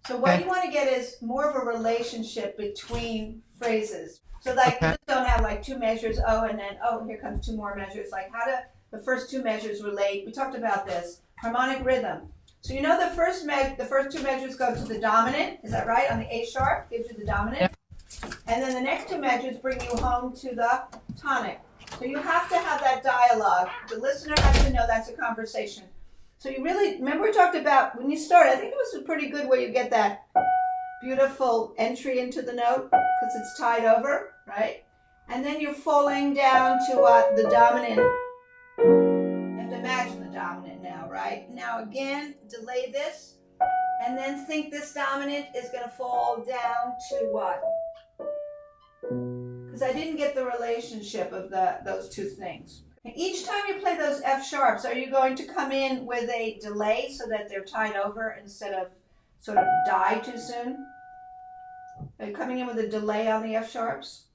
So what you want to get is more of a relationship between phrases. So like you just don't have like two measures, oh, and then, oh, here comes two more measures. Like how do the first two measures relate? We talked about this. Harmonic rhythm. So you know the first two measures go to the dominant, is that right? On the A sharp, gives you the dominant. And then the next two measures bring you home to the tonic. So you have to have that dialogue. The listener has to know that's a conversation. So you really, remember we talked about, when you start, I think it was pretty good where you get that beautiful entry into the note because it's tied over, right? And then you're falling down to the dominant. You have to imagine the dominant now, right? Now again, delay this, and then think this dominant is going to fall down to what? Because I didn't get the relationship of those two things. Each time you play those F sharps, are you going to come in with a delay so that they're tied over instead of sort of die too soon? Are you coming in with a delay on the F sharps?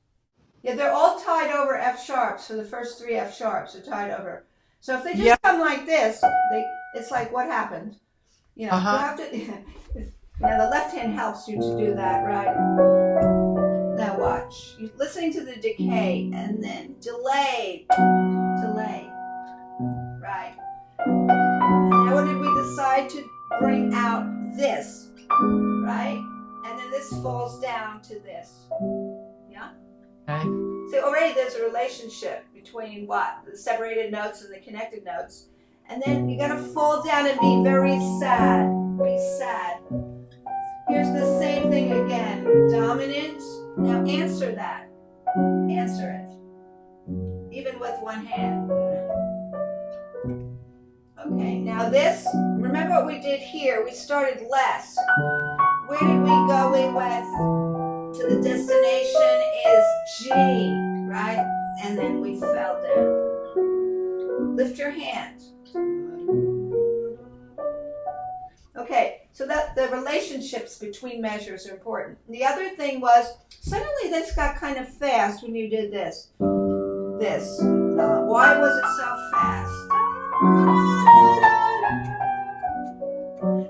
Yeah, they're all tied over F sharps. For the first three F sharps are tied over. So if they just come like this, it's like, what happened? You know, you have to. Now the left hand helps you to do that, right? Now watch. You're listening to the decay and then delay, right? And now what did we decide to bring out this, right? And then this falls down to this, yeah? Okay. So already there's a relationship between what? The separated notes and the connected notes. And then you're gonna fall down and be very sad, be sad. Here's the same thing again, dominant. Now answer that, answer it, even with one hand. Okay, now this, remember what we did here, we started less. Where did we go? We went to the destination is G, right? And then we fell down. Lift your hand. Okay, so that the relationships between measures are important. The other thing was, suddenly this got kind of fast when you did this. Why was it so fast?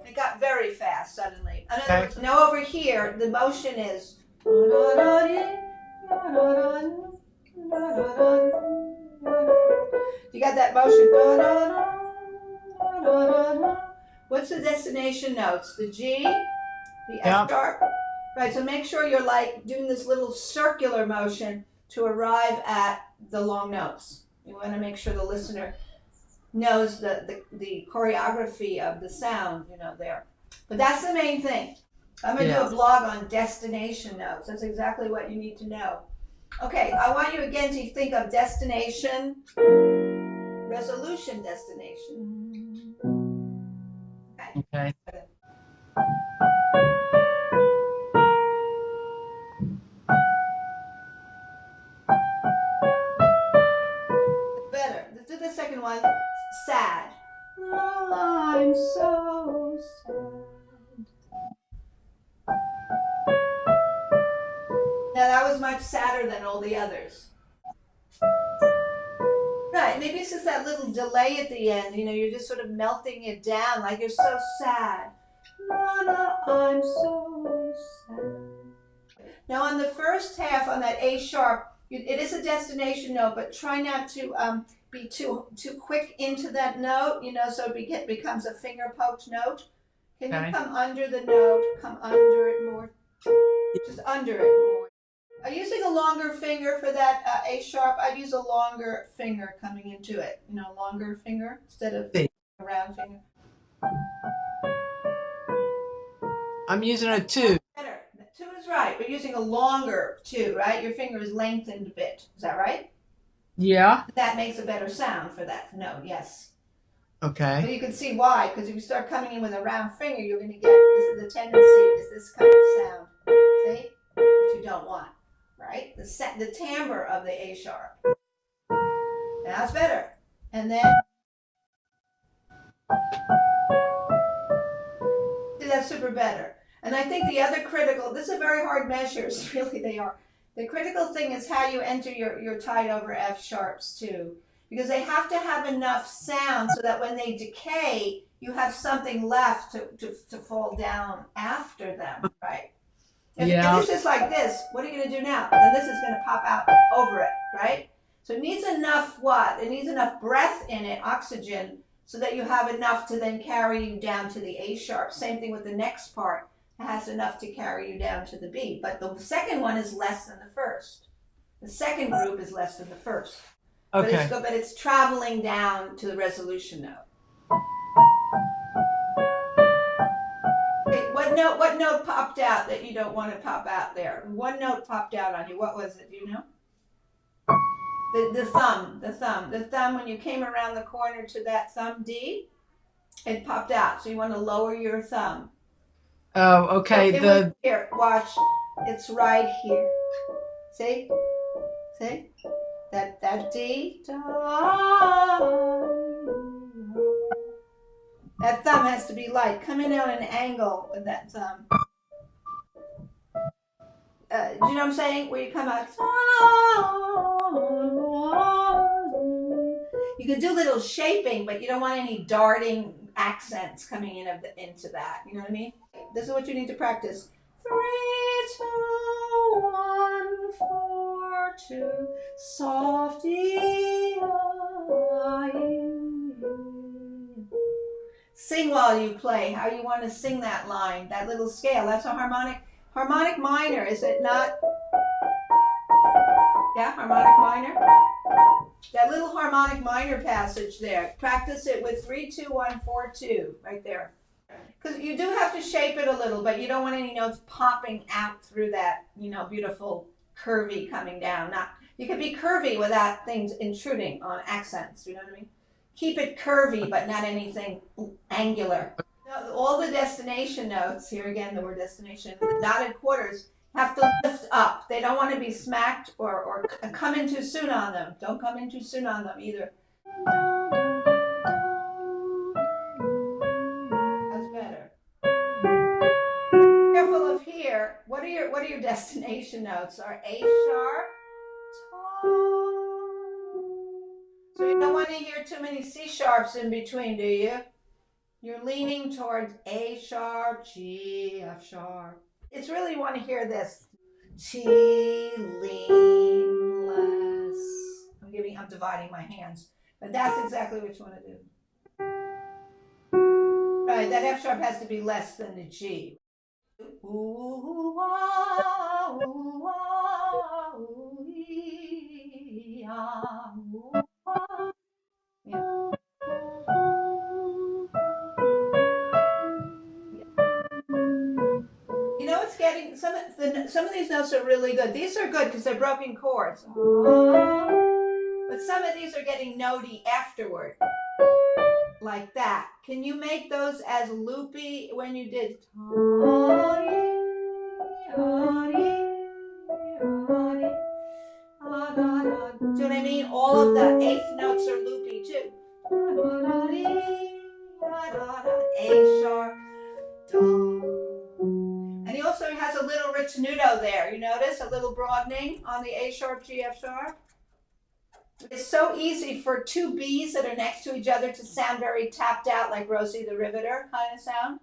It got very fast suddenly. In other words, now over here, the motion is. You got that motion. What's the destination notes? The G, the F sharp. Right, so make sure you're like doing this little circular motion to arrive at the long notes. You want to make sure the listener knows the choreography of the sound, you know, there. But that's the main thing. I'm going to do a blog on destination notes. That's exactly what you need to know. Okay, I want you again to think of destination, resolution, destination. Okay. Better. Let's do the second one. Sad. Oh, I'm so sad. Now that was much sadder than all the others. Right, maybe it's just that little delay at the end. You know, you're just sort of melting it down, like you're so sad. I'm so sad. Now on the first half, on that A sharp, it is a destination note, but try not to be too quick into that note, you know, so it becomes a finger poked note. Can you come under the note, come under it more? Just under it more. Are you using a longer finger for that A sharp? I'd use a longer finger coming into it, you know, longer finger instead of a round finger. I'm using a 2. Better. 2 is right. We're using a longer 2, right? Your finger is lengthened a bit. Is that right? Yeah. That makes a better sound for that note, yes. Okay. But you can see why, because if you start coming in with a round finger, you're going to get, this is the tendency, is this kind of sound. See? Which you don't want, right? The timbre of the A sharp. Now it's better. And then, see, that's super better. And I think the other critical, this is very hard measures, really they are. The critical thing is how you enter your tied over F sharps too. Because they have to have enough sound so that when they decay, you have something left to fall down after them, right? If Yeah. it's just like this, what are you going to do now? Then this is going to pop out over it, right? So it needs enough what? It needs enough breath in it, oxygen, so that you have enough to then carry you down to the A sharp. Same thing with the next part. It has enough to carry you down to the B. But the second one is less than the first. The second group is less than the first. Okay. But it's traveling down to the resolution note. Okay, what note popped out that you don't want to pop out there? One note popped out on you. What was it? Do you know? The thumb. When you came around the corner to that thumb D, it popped out. So you want to lower your thumb. Oh, okay. It was here. Watch. It's right here. See? See? That D. That thumb has to be light. Coming out an angle with that thumb. Do you know what I'm saying? Where you come out. You can do little shaping, but you don't want any darting accents coming into that. You know what I mean? This is what you need to practice. 3, 2, 1, 4, 2, soft E, I, sing while you play. How you want to sing that line, that little scale. That's a harmonic. Harmonic minor, is it not? Yeah, harmonic minor. That little harmonic minor passage there. Practice it with 3, 2, 1, 4, 2, right there. Because you do have to shape it a little, but you don't want any notes popping out through that, beautiful curvy coming down. You can be curvy without things intruding on accents, you know what I mean? Keep it curvy, but not anything angular. All the destination notes, here again the word destination, the dotted quarters have to lift up. They don't want to be smacked or come in too soon on them. Don't come in too soon on them either. That's better. Careful of here. What are your destination notes? Are A sharp, so you don't want to hear too many C sharps in between, do you? You're leaning towards A sharp, G, F sharp. It's really, you want to hear this. T, lean, less. I'm dividing my hands. But that's exactly what you want to do. Right, that F sharp has to be less than the G. Ooh, ah, ooh, ah, ooh, ee, ah, ooh, ah. Yeah. It's getting some of these notes are really good. These are good because they're broken chords. But some of these are getting notey afterward, like that. Can you make those as loopy when you did? Do you know what I mean? All of the eighth notes are loopy too. A sharp, and he also has a little ritenuto there. You notice a little broadening on the A sharp, G, F sharp. It's so easy for two B's that are next to each other to sound very tapped out, like Rosie the Riveter kind of sound.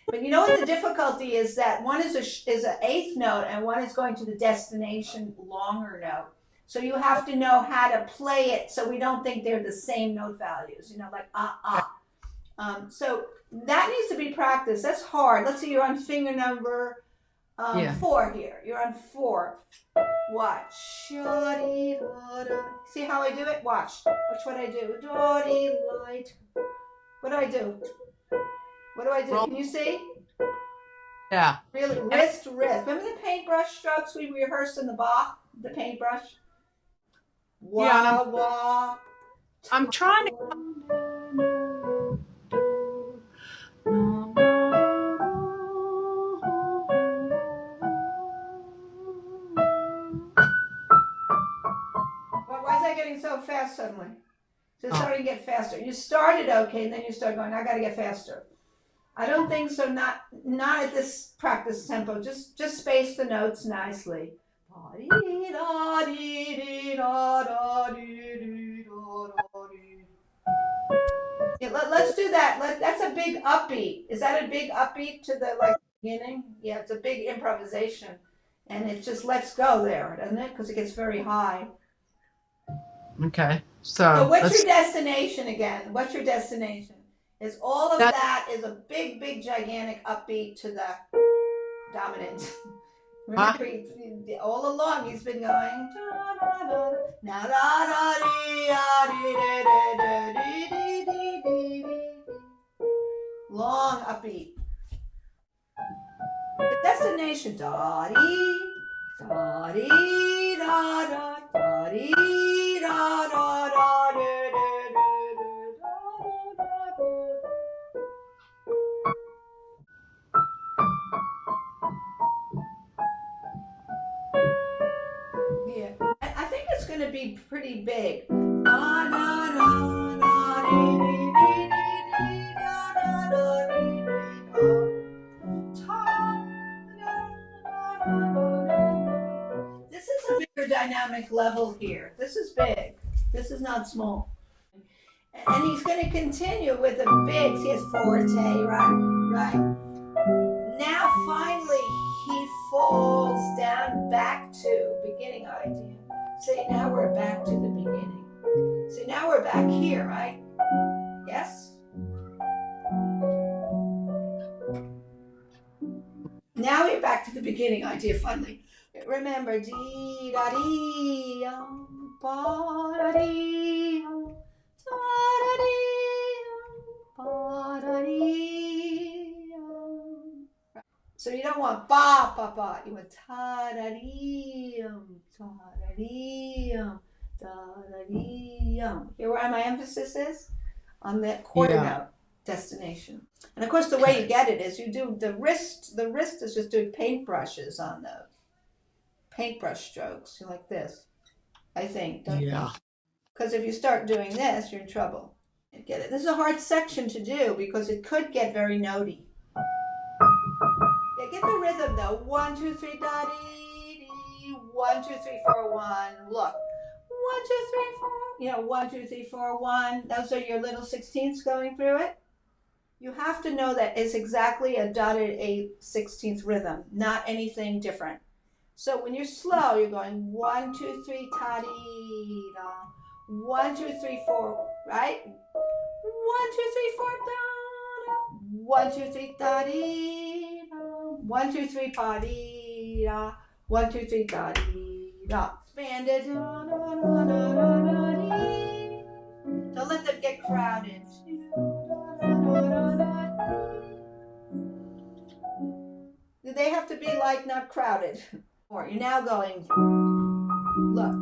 But you know what the difficulty is? That one is an eighth note and one is going to the destination longer note. So you have to know how to play it so we don't think they're the same note values, like so that needs to be practiced. That's hard. Let's see, you're on finger number 4 here. You're on 4. Watch. See how I do it? Watch. Watch what I do. Light. What do I do? What do I do? Can you see? Yeah. Really? Wrist. Remember the paintbrush strokes we rehearsed in the Bach? The paintbrush? Yeah, I'm trying to. Why is that getting so fast suddenly? So it's starting to get faster. You started okay, and then you start going, I got to get faster. I don't think so. Not at this practice tempo. Just space the notes nicely. Yeah, let's do that. That's a big upbeat. Is that a big upbeat to the like beginning? Yeah, it's a big improvisation, and it just lets go there, doesn't it? Because it gets very high. Okay. So what's your destination again? What's your destination? Is all of that is a big, big, gigantic upbeat to the dominant. Remember, all along he's been going. Now da da dee, long upbeat. The destination da dee da dee da da da dee da da da da da. Yeah, I think it's going to be pretty big. This is a bigger dynamic level here. This is big. This is not small. And he's going to continue with the bigs. He has forte, right? Now finally he falls down back to beginning idea. See, now we're back to the beginning. See, now we're back here, right? Yes? Now we're back to the beginning idea finally. Remember, dee da dee ba da dee da da dee ba da dee. So you don't want ba ba ba. You want ta da dee ta da dee da da dee. Hear where my emphasis is? On the quarter note destination. And of course the way you get it is you do the wrist is just doing paintbrushes on the paintbrush strokes. You're like this, I think. Don't you? Because if you start doing this, you're in trouble. You get it. This is a hard section to do because it could get very notey. Yeah, get the rhythm though. 1, 2, 3, da dee dee. 1, 2, 3, 4, 1. Look. 1, 2, 3, 4. You know, 1, 2, 3, 4, 1. Those are your little 16ths going through it. You have to know that it's exactly a dotted 8/16th rhythm, not anything different. So when you're slow, you're going 1, 2, 3, ta dee da. 1, 2, 3, 4, right? 1, 2, 3, 4, da da. 1, 2, 3, da dee da. 1, 2, 3, pa dee da. 1, 2, 3, da dee da. Expanded. Da da da da da dee. Don't let them get crowded. They have to be like not crowded. Or you're now going, look.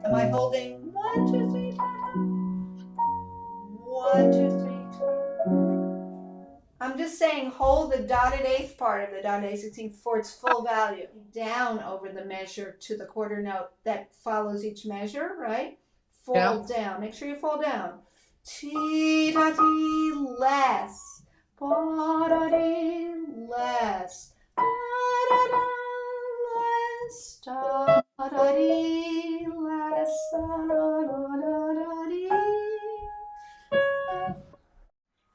Am I holding 1, 2, 3, 1, 2, 3. I'm just saying hold the dotted eighth part of the dotted 8/16 for its full value. Down over the measure to the quarter note that follows each measure, right? Fall down. Make sure you fall down. Ti da ti less. Ba da di less. Da da da less. Da da di less. Da da da di.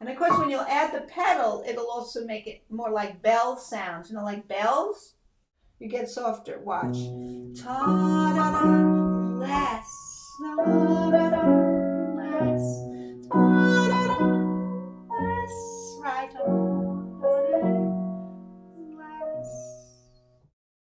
And of course, when you'll add the pedal, it'll also make it more like bell sounds. You know, like bells? You get softer. Watch. Ta da da less. Da da da.